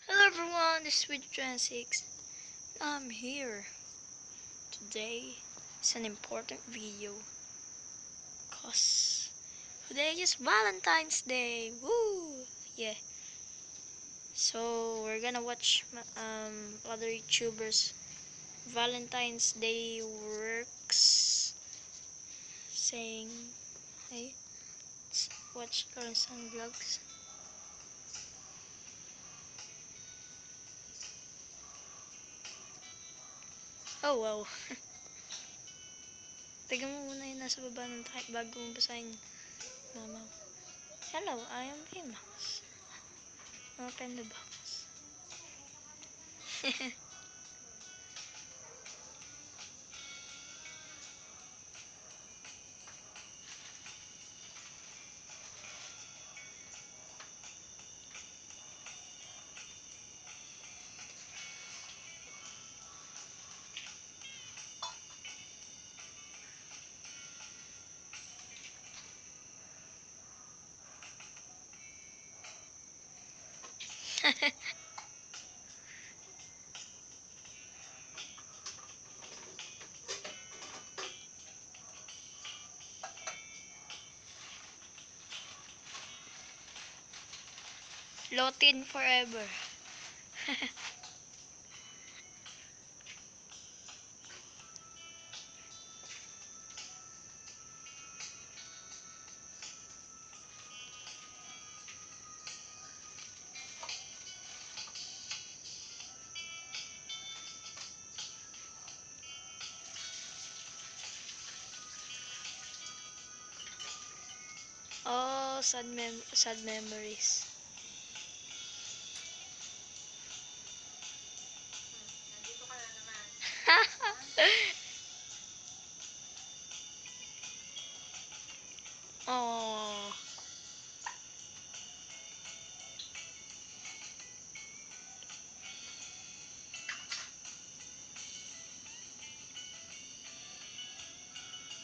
Hello everyone, this is Switch26. I'm here. Today is an important video cause today is Valentine's Day. Woo! Yeah. So we're gonna watch other YouTubers Valentine's Day works saying hey. Let's watch Lawrence vlogs. Oh wow. Tignan mo muna yung nasa baba ng type bago mo basahin. Mama. Hello, I am famous. Open the box. Lotin forever. Oh, sad memories. Nandito ka na naman. Oh.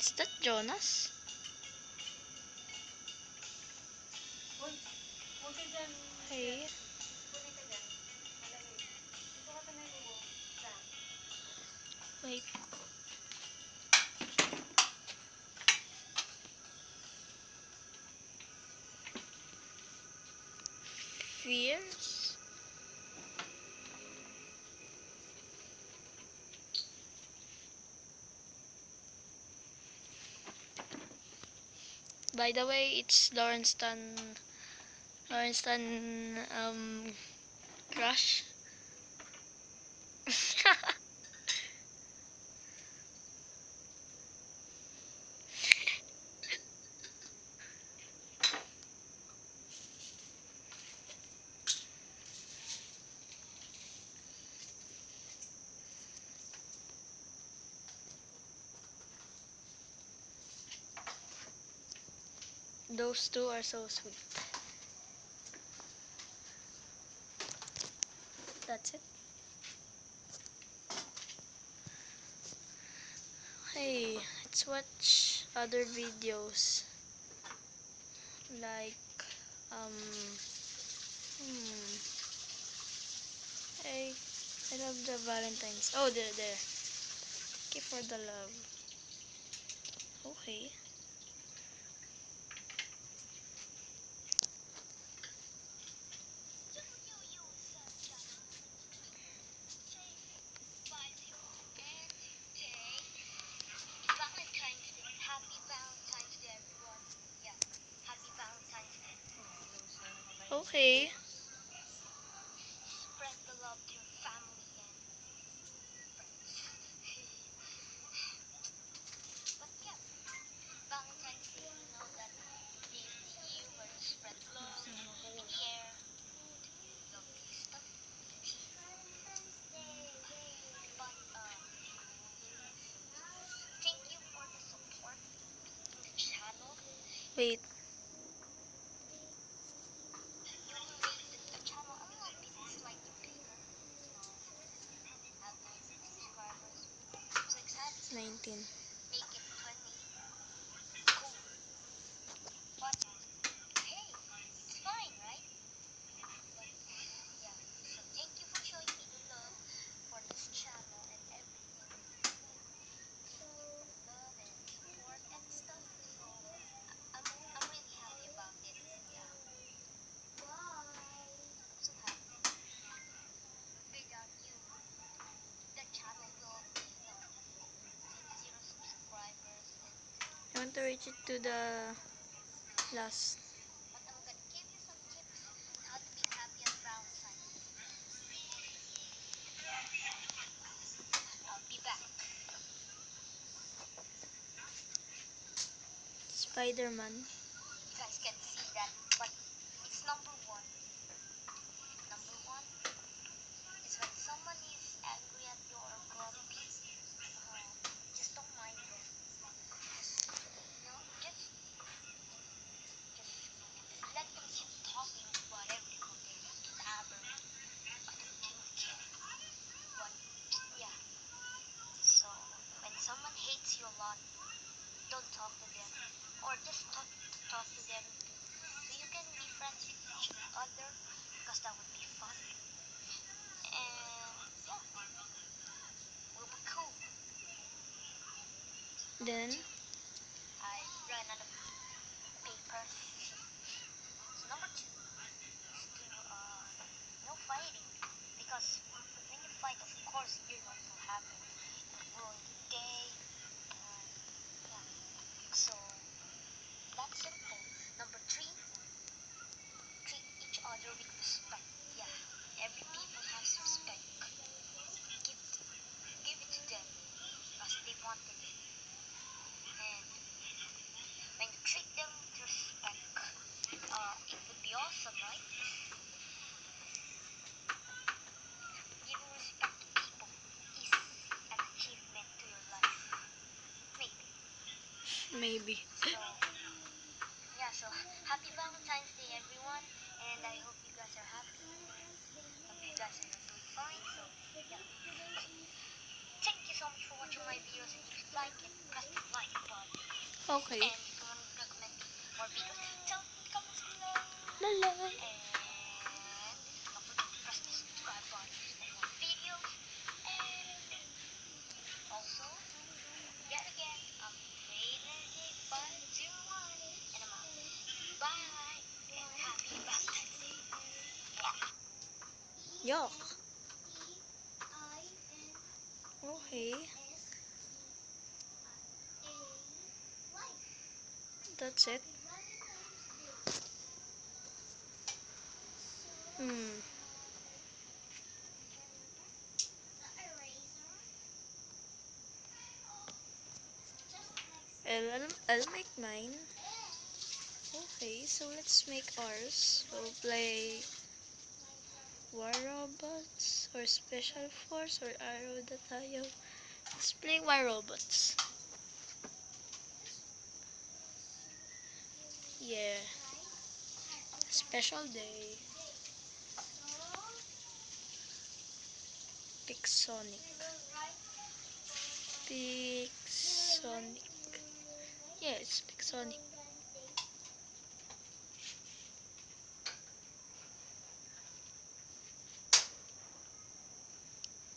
Is that Jonas? Uy, huwag ka dyan. Hey. Kunin ka dyan. Malamig. Dito ka pa na yung ubo. Dyan. Wait. Fierce? By the way, it's Lawrence crush. Those two are so sweet. That's it. Hey, let's watch other videos like hmm. Hey, I love the Valentine's. Oh, there. Thank you for the love. Okay. Okay. Wait. It's 19. to reach it to the last. But I'm gonna give you some tips on how to be happy on Valentine's. I'll be back. Spider-Man. You guys can see that, but it's number one. Number one is when someone is angry at you or grumpy, just don't mind them. Just let them keep talking whatever they want to blabber. I don't really care. But yeah, so when someone hates you a lot, don't talk to them, or just talk to them so you can be friends with each other, because that would be fun. And yeah, we'll be cool. Then, I ran out of papers. So number two is to no fighting, because when you fight, of course, you know what will happen. It will ruin the day. Yeah. So that's simple. Number three, treat each other with respect. Yeah, every people has respect. Give it to them as they wanted it. And when you treat them with respect, it would be awesome, right? Giving respect to people is an achievement to your life. Maybe. maybe. So, yeah, so happy Valentine's Day, everyone. And I hope you guys are happy. Hope you guys are doing fine. So, yeah. Thank you so much for watching my videos. And if you like it, press the like button. Okay. And if you want to recommend more videos, tell me in the comments below. Lala. And don't forget to press the subscribe button for more videos. And also, yet again, I'm Raider8501. And I'm out. Bye. And happy Valentine's Day. Yuck. Okay. That's it. I'll make mine. Okay, so let's make ours. We'll play War Robots or Special Force or Arrow na tayo. Let's play War Robots. Yeah. Special day. Pixonic. Pixonic. Yeah, it's Pixonic.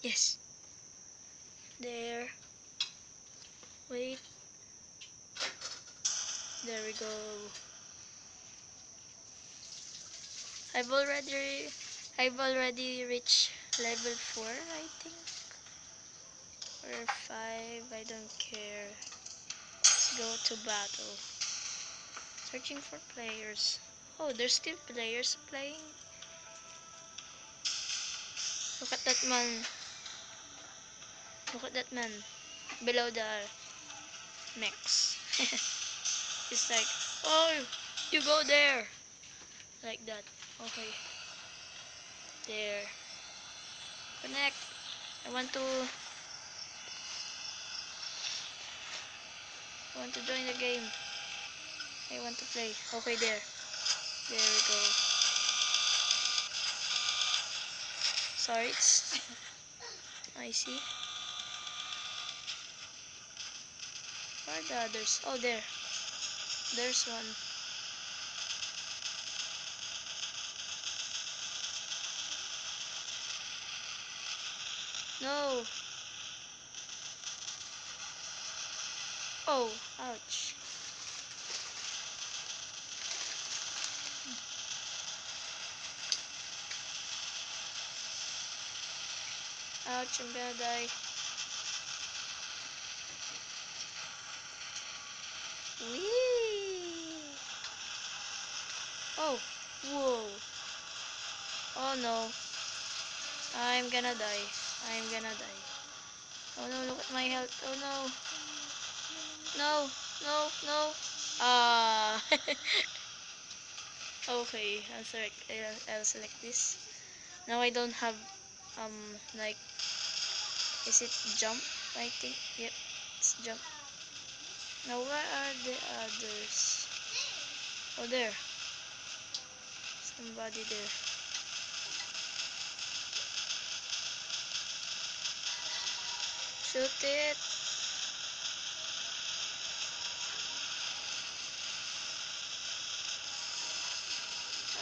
Yes. There. Wait. There we go. I've already reached level 4, I think. Or 5, I don't care. Let's go to battle. Searching for players. Oh, there's still players playing. Look at that man. Look at that man. Below the mechs. It's like, oh, you go there. Like that. Okay. There. Connect. I want to join the game. I want to play. Okay, there. There we go. Sorry, it's I see. Where are the others? Oh, there. There's one. No. Oh, ouch. Ouch, I'm gonna die. Whee! Oh, whoa. Oh no. I'm gonna die. I'm gonna die. Oh no, look at my health. Oh no. No, no, no. Ah. Okay, I'll select this. Now I don't have like, is it jump? I think. Yep, it's jump. Now where are the others? Oh, there. Somebody there. Shoot it.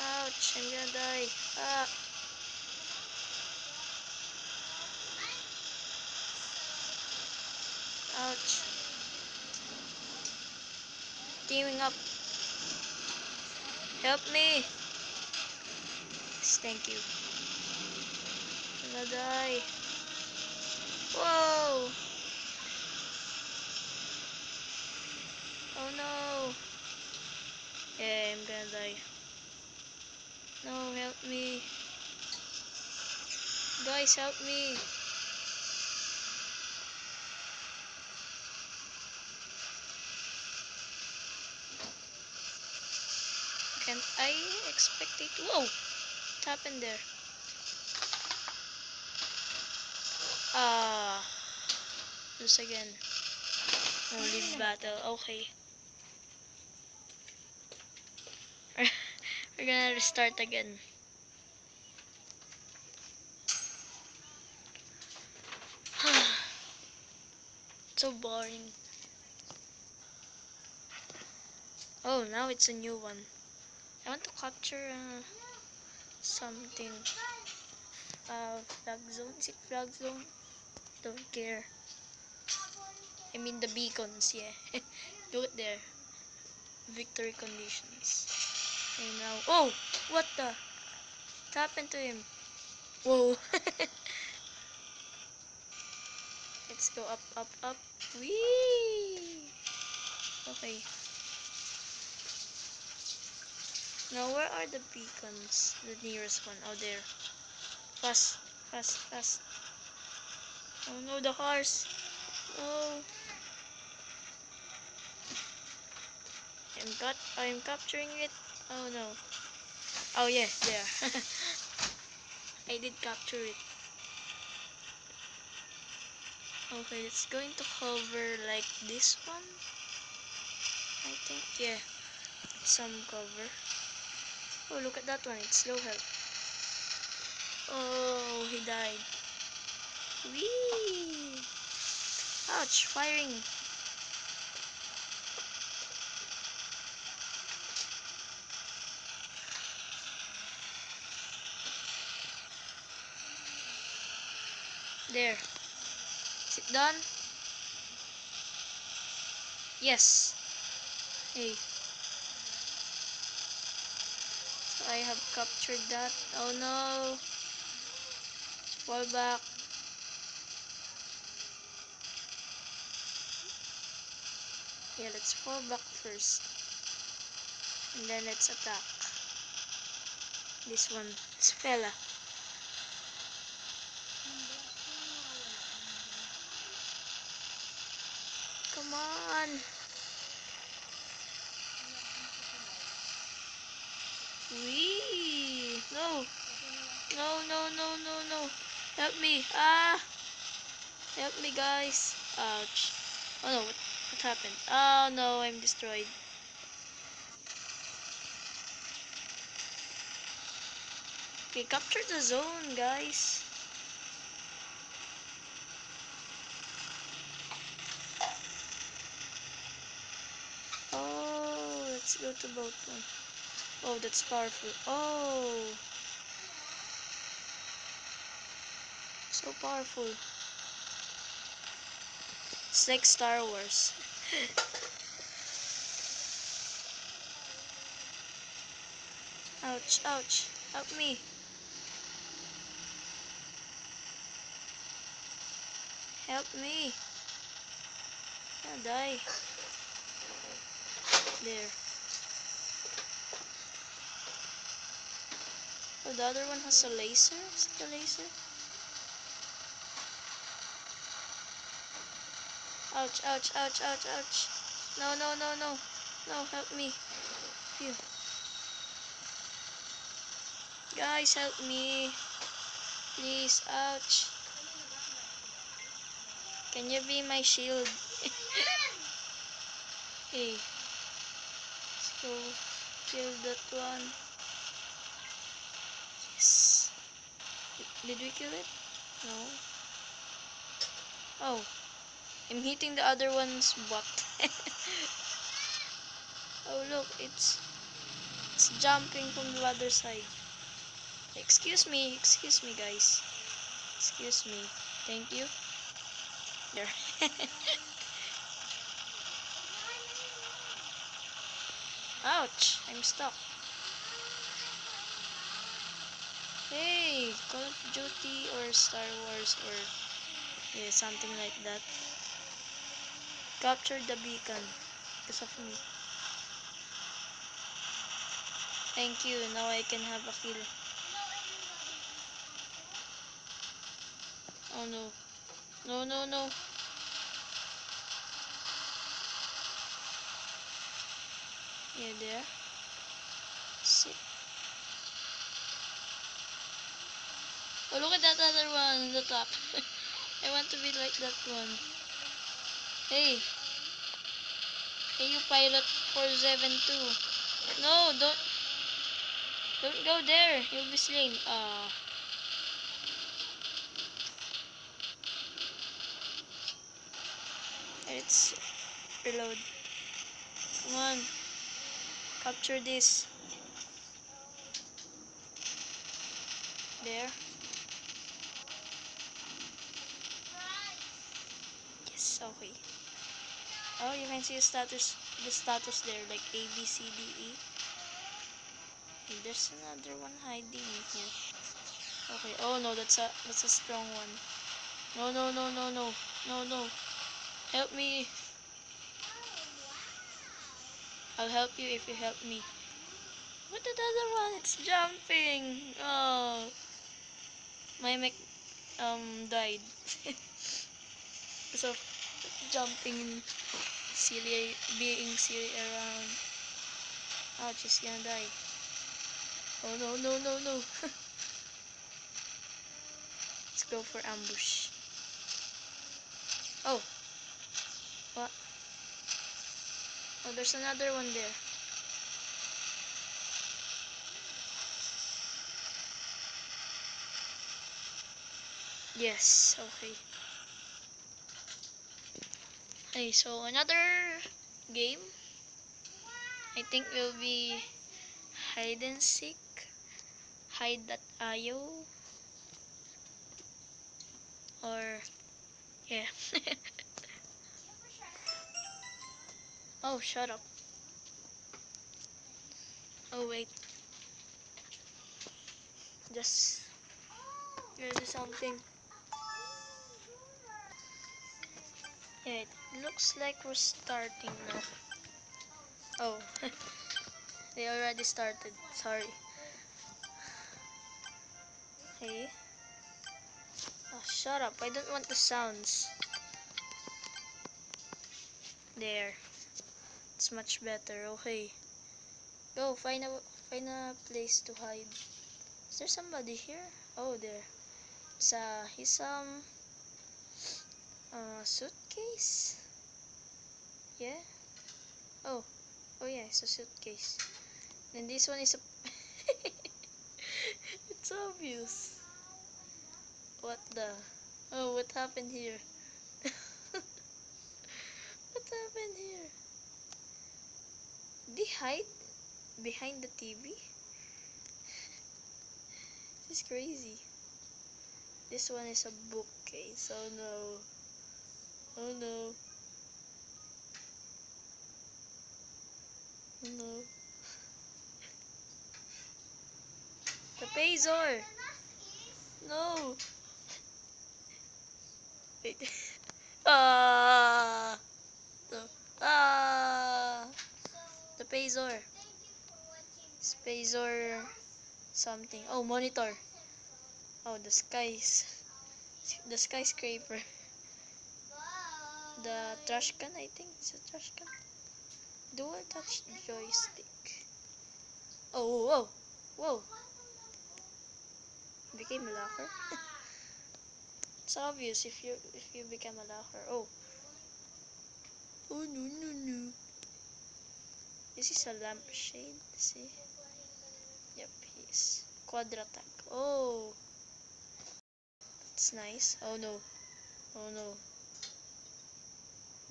Ouch, I'm gonna die. Ah, ouch. Teaming up. Help me. Yes, thank you. I'm gonna die. Whoa. Oh no. Yeah, I'm gonna die. No, help me. Guys, help me. Can't I expect it? Whoa! What happened there? Ah, lose again. No, leave battle. Okay. We're gonna restart again. So boring. Oh, now it's a new one. I want to capture something. Flag zone. Is it flag zone? Don't care. I mean the beacons, yeah. Look there. Victory conditions. Okay, now. Oh! What the? What happened to him? Whoa. Let's go up, up, up. Whee! Okay. Now, where are the beacons? The nearest one. Oh, there. Fast, fast, fast. Oh no, the horse. Oh. I'm capturing it. Oh no. Oh yeah, there. I did capture it. Okay, it's going to cover like this one. I think, yeah. Some cover. Oh, look at that one. It's low health. Oh, he died. Whee! Ouch, firing. There. Is it done? Yes. Hey. So I have captured that. Oh no. Fall back. Yeah, let's fall back first. And then let's attack. This one. Spella. Come on. Wee. No. No, no, no, no, no. Help me. Ah. Help me, guys. Ouch. Oh no, what happened? Oh no, I'm destroyed. Okay, capture the zone, guys. Oh, let's go to boat one. Oh, that's powerful. Oh, so powerful. It's like Star Wars. Ouch, ouch. Help me. Help me. I'll die. There. Oh, the other one has a laser? Is it a laser? Ouch, ouch, ouch, ouch, ouch. No, no, no, no. No, help me. Phew. Guys, help me. Please, ouch. Can you be my shield? Hey, let's go kill that one. Yes. Did we kill it? No. Oh, I'm hitting the other one's butt. Oh look, it's jumping from the other side. Excuse me, guys. Excuse me. Thank you. There. Ouch! I'm stuck. Hey, Call of Duty or Star Wars or yeah, something like that. Capture the beacon because of me. Thank you. Now I can have a kill. Oh no. No, no, no. Yeah, there. Sit. Oh, look at that other one on the top. I want to be like that one. Hey. Hey, you pilot 472. No, don't go there. You'll be slain. Let's reload. Come on. Capture this. There. Yes, okay. Oh, you can see the status there, like A, B, C, D, E. And there's another one hiding here. Okay. Oh no, that's a strong one. No, no, no, no, no, no, no. Help me. I'll help you if you help me. What the other one? It's jumping. Oh, my mech died because of jumping and being silly around. Ouch, she's gonna die. Oh no, no, no, no. Let's go for ambush. Oh, what? Oh, there's another one there. Yes, okay. Hey, so another game. I think will be hide and seek. Hide.io. Or, yeah. Oh, shut up. Oh, wait. Just gonna do something. Yeah, it looks like we're starting now. Oh, they already started. Sorry. Hey. Oh, shut up. I don't want the sounds. There. It's much better. Okay. Go, find a place to hide. Is there somebody here? Oh, there. He's suitcase? Yeah? Oh. Oh yeah, it's a suitcase. Then this one is a it's obvious. What the? Oh, what happened here? What happened here? They hide behind the TV? This is crazy. This one is a bookcase. Oh no. Oh no. Oh no. The Pazor! No! Wait. Ah! No. Ah! Spazor. Spazor something. Oh, monitor. Oh, the skyscraper. The trash can, I think. It's a trash can. Dual touch joystick. Oh, whoa. Whoa. Became a locker. It's obvious if you become a locker. Oh. Oh, no. This is a lampshade. See? Yep, he's quadratac. Oh. That's nice. Oh no. Oh no.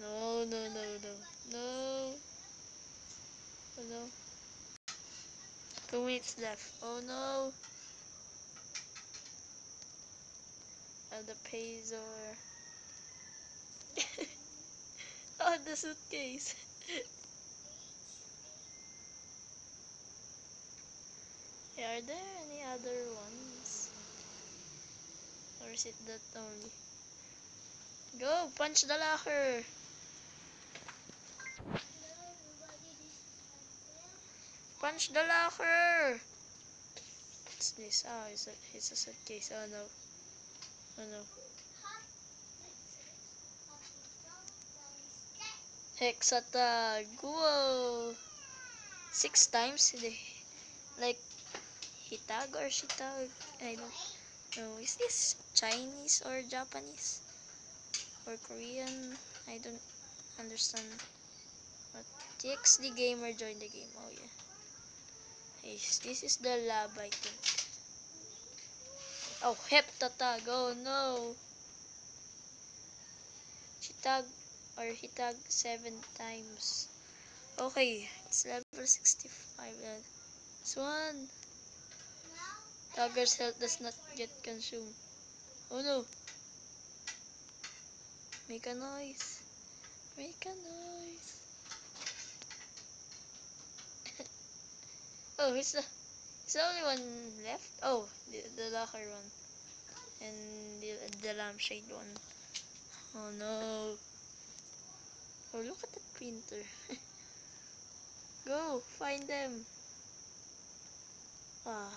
No. No. Oh no. 2 minutes left. Oh no. Oh, the Pazor. Oh, the suitcase. Yeah, are there any other ones? Or is it that only? Go! Punch the locker! Punch the locker! What's this? Oh, it's a suitcase. Oh no. Oh no. Hexatag! Whoa! 6 times? Like, hitag or shitag? I don't know. Is this Chinese or Japanese? Or Korean? I don't understand. But TXD Gamer joined the game. Oh yeah. Hey, this is the lab, I think. Oh, Heptatag. Oh no. Chitag or hitag 7 times. Okay, it's level 65. This one. Tagger's health does not get consumed. Oh no. Make a noise. Make a noise. Oh, it's the only one left. Oh, the locker one. And the lampshade one. Oh no. Oh, look at that printer. Go, find them. Ah.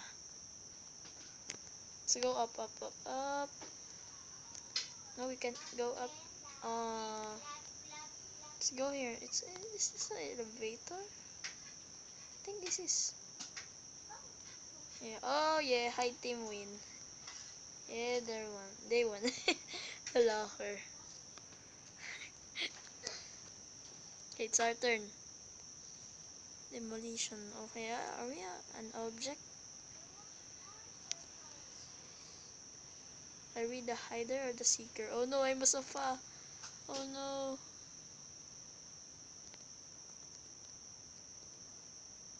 Let's go up. No, we can't go up. Let's go here. Is this an elevator? I think this is. Yeah. Oh yeah, hi team win. Yeah, they won. The locker. Okay, it's our turn. Demolition. Okay, are we an object? Are we the hider or the seeker? Oh no, I'm a sofa. Oh no.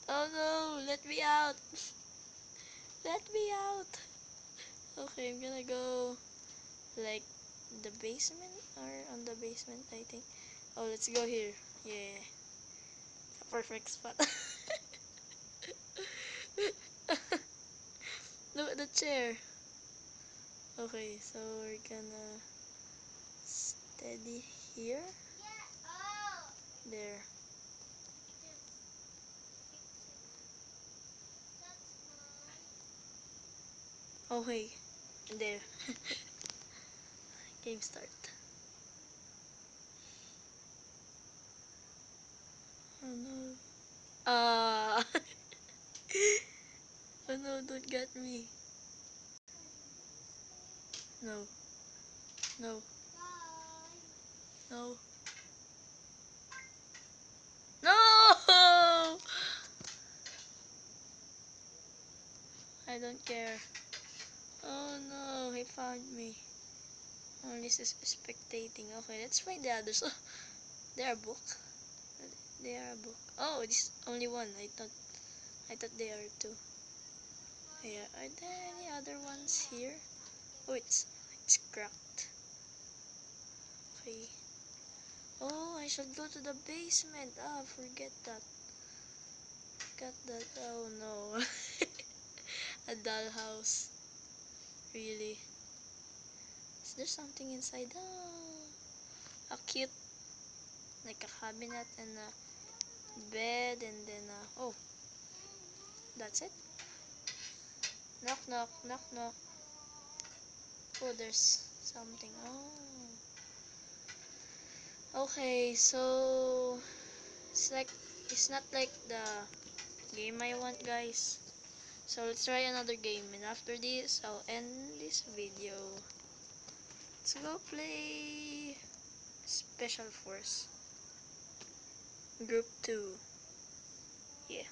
Oh no, let me out. Let me out. Okay, I'm gonna go like the basement or on the basement, I think. Oh, let's go here. Yeah. A perfect spot. Look at the chair. Okay, so we're gonna steady here. There. Okay. There. Game start. Oh no. Ah. Oh no, don't get me. No. No. No. No! I don't care. Oh no, he found me. Oh, this is spectating. Okay, let's find the others. Oh, they are a book. They are a book. Oh, this is only one. I thought they are two. Yeah, are there any other ones here? Oh, it's cracked. Okay. Oh, I should go to the basement. Ah, forget that. Forgot that. Oh no. A dollhouse. Really. Is there something inside? Oh, a cute, like a cabinet and bed, and then oh, that's it. Knock knock knock knock. Oh, there's something. Oh, okay. So it's not like the game I want, guys. So let's try another game, and after this I'll end this video. Let's go play Special Force Group 2. Yeah.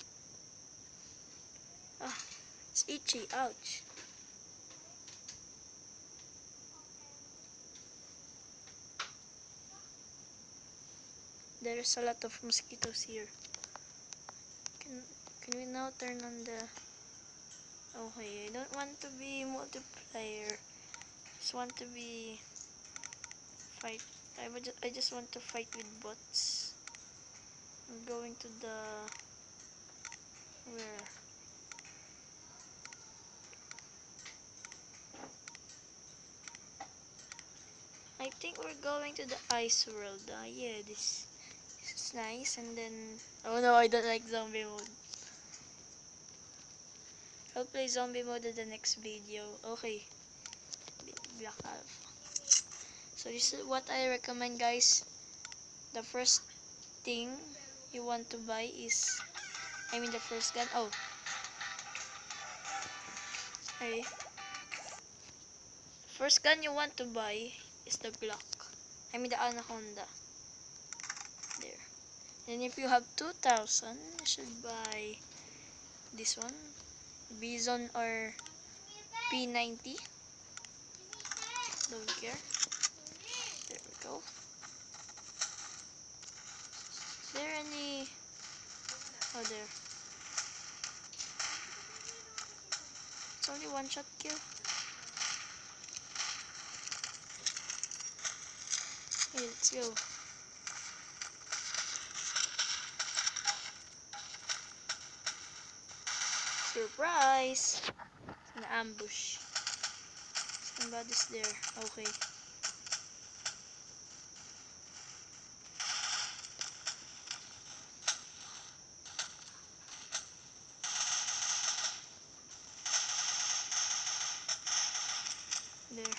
Ah, it's itchy. Ouch. There's a lot of mosquitoes here. Can we now turn on the... Okay, I don't want to be multiplayer. Just want to be fight. I just want to fight with bots. I'm going to the... Where? I think we're going to the ice world. Yeah, this is nice. And then... Oh no, I don't like zombie mode. I'll play zombie mode in the next video. Okay. Black Alpha. So this is what I recommend, guys. The first thing you want to buy is... the first gun. Oh. Okay. First gun you want to buy is the Glock. The Anaconda. There. And if you have 2,000, you should buy this one. Bison or P90. Don't care. There we go. Is there any... Oh, there. It's only one shot kill. Okay, let's go. Surprise! It's an ambush. Somebody's there. Okay. There.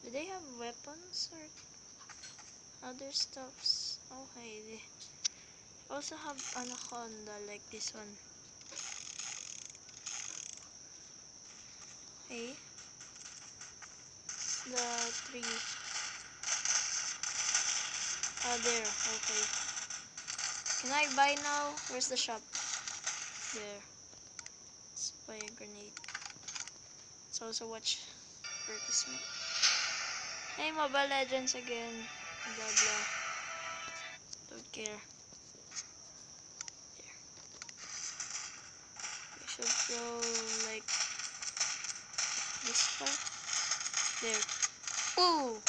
Do they have weapons or other stuffs? Okay, they also have Anaconda like this one. Okay. The tree. There. Okay. Can I buy now? Where's the shop? There. Let's buy a grenade. Let's also watch advertisement. Hey, Mobile Legends again. Blah blah. Don't care. There. We should throw like this far. There. Ooh!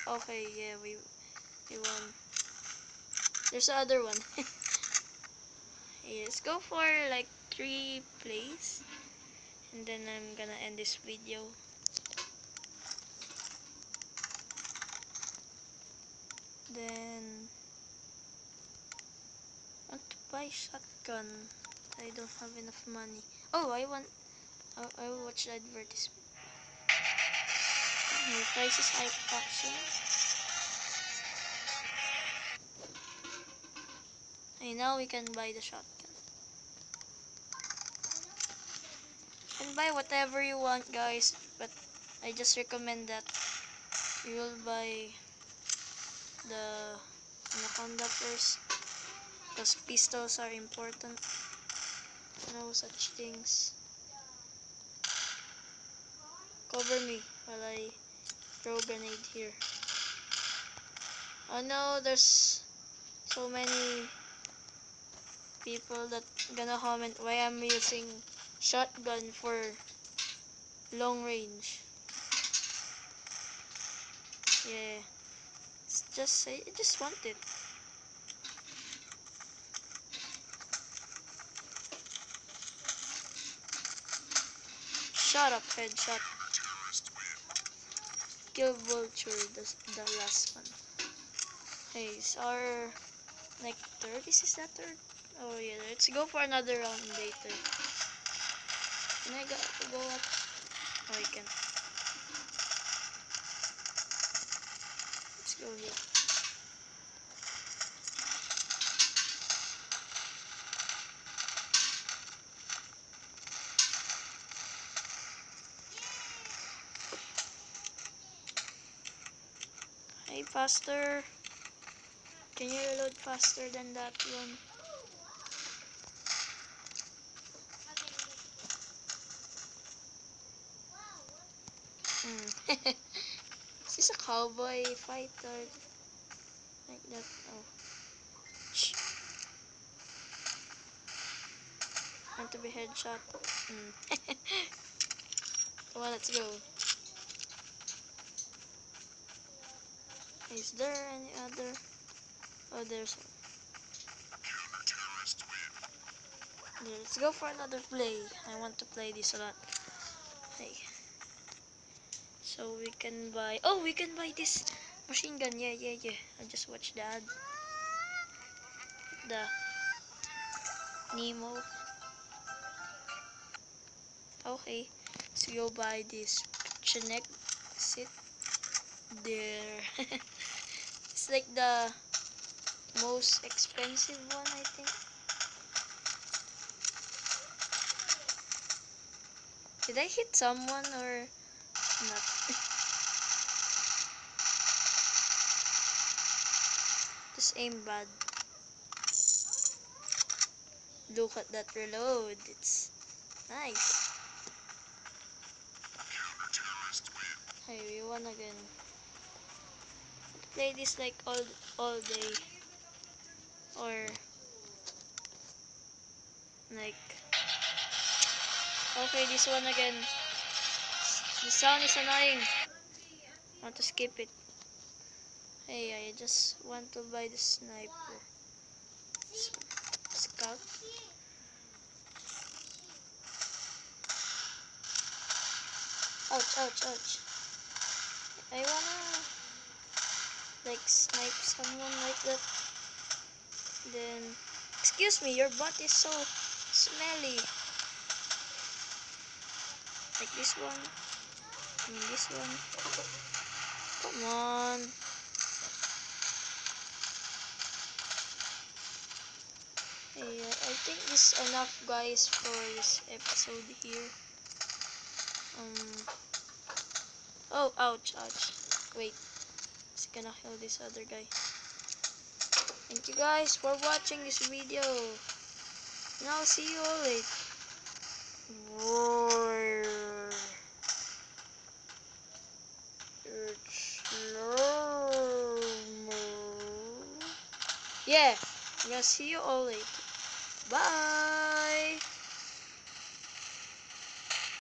Okay, yeah, we won. There's the other one. Yeah, let's go for like 3 plays. And then I'm gonna end this video. Then I want to buy shotgun. I don't have enough money. Oh, I will watch the advertisement. Prices hike action. Okay, now we can buy the shotgun. You can buy whatever you want, guys, but I just recommend that you will buy the Anaconda first, because pistols are important. No such things. Cover me while I throw grenade here. Oh no, there's so many people that gonna comment why I'm using shotgun for long range. Yeah, it's just I just want it. Shut up, headshot. Kill vulture, the last one. Hey, it's our like third. Is that third? Oh yeah, let's go for another round later. Can I go up? Oh, I can. Let's go here. Hey, faster. Can you reload faster than that one? Is this a cowboy fight or like that? Oh. Shh. Want to be headshot? Come on, let's go. Is there any other? Oh, there's one. There, let's go for another play. I want to play this a lot. Hey. So we can buy. Oh, we can buy this machine gun. Yeah. I just watched the ad. The Nemo. Okay. Let's go buy this Chinek. Sit there. It's like the most expensive one, I think. Did I hit someone or not? Just aim bad. Look at that reload. It's nice. Hey, we won again. Play this like all day. Or like okay, this one again. The sound is annoying. I want to skip it. Hey, I just want to buy the sniper. Scout. Ouch. I wanna like snipe someone like that. Then, excuse me, your butt is so smelly. Like this one. I mean this one. Come on. Hey, I think this is enough, guys, for this episode here. Oh, ouch. Wait, it's gonna kill this other guy. Thank you guys for watching this video. And I'll see you all later. Roar. Yeah, I'm gonna see you all later. Bye.